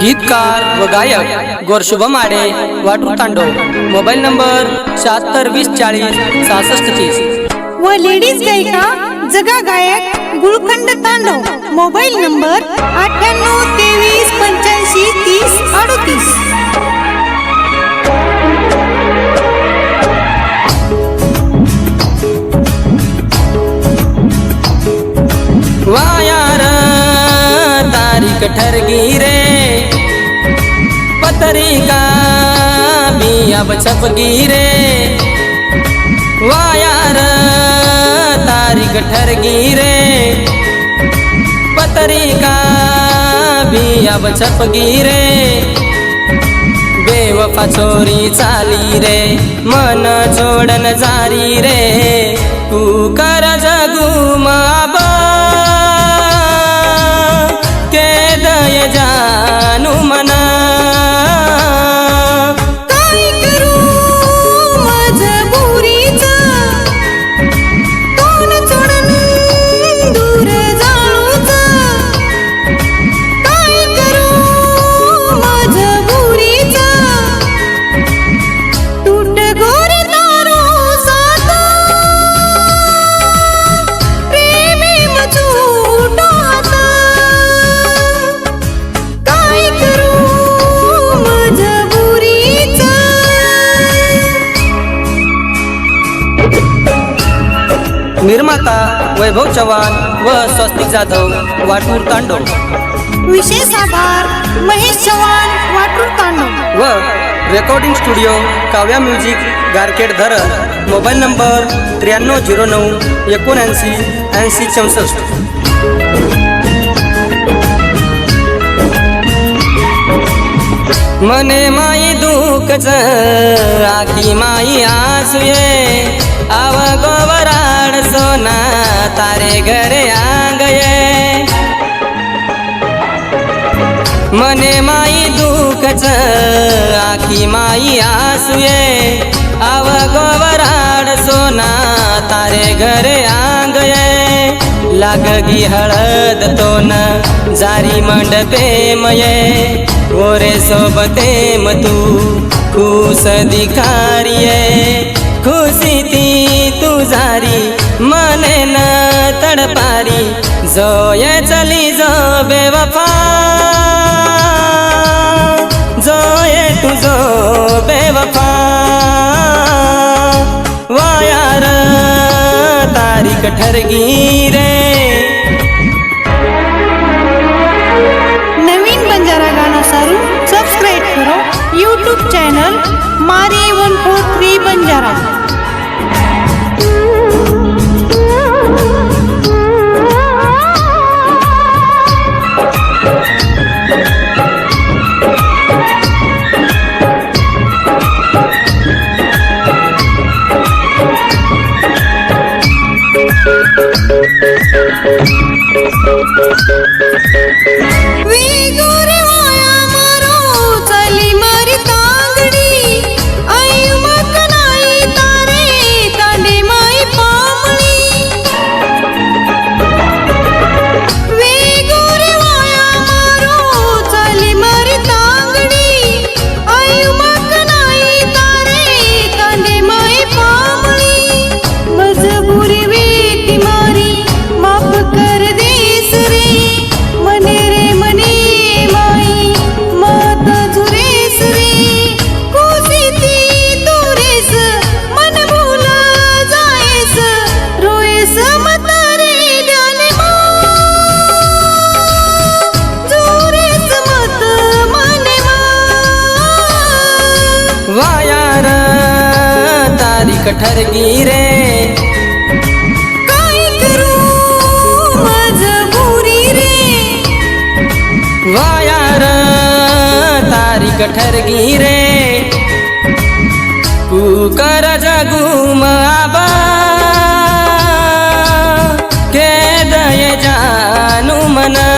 गीतकार व गायक गोरशुभम आडे वाटूर तांडो। Mobile number 7620406630। व लेडीज गायिका जगा गायक गुळखंड तांडो। Mobile number 9823853038। वायार तारीख ठरगी रे पत्रिका भी अब छपगी रे। वायार तारीख ठरगी रे पत्रिका भी अब छपगी रे। बेवफा छोरी चाली रे मन छोड़न जारी रे। तू कर जगू माबा के दय जानू मना। काय करू मजबुरीचा तोंड सोडून दूर जाऊचा। काय करू मजबुरीचा टूट गोरे तारो साता प्रेमी मचूटा आता। काय करू मजबुरीचा। निर्माता वैभव चव्हाण व स्वस्तिक जाधव वाटूर तांडो। विशेष आभार महेश चव्हाण वाटूर तांडो व recording studio Kavya music Garkhed धरण। Mobile number 9309798064। मने माई दुःखच आखी माई आसुये। आव गोवराड सोना तारे घरे आंगये। मने माई दुःखच आखी माई आसुये। आव गोवराड सोना तारे घरे आंगये। लागगी हळद तोन जारी मंडपे मये। ओरे सोबते मतू खुश दिखारिये। खुशी ती तू जारी मने न तड़पारी। जोये चली जो बेवफा जोये तुझो बेवफा। वायार तारीख ठरगी रे। नवीन बंजारा गाना सारू सबस्क्राइब करो यूट्यूब चैनल मारी 143 बंजारा। वे गोरे वाया मारो चली मारी तांगडी। आई मत नाही तारे तांडे माई पामणी। वे गोरे वाया मारो चली मारी तांगडी। आई मत नाही तारे तांडे माई पामणी। मजबुरी वेती मारी माफ कर देस रे। मने रे मने माई माता जुरेस रे। खुशी ती तू रेस मन भूला जायस। रोयस मत रे डाले मा जुरेस मत मने मा। वायार तारीख ठरगी रे। काय करू मजबुरी रे। वायार तारीख ठरगी रे। तू कर जगू माबा के दय जानू मना।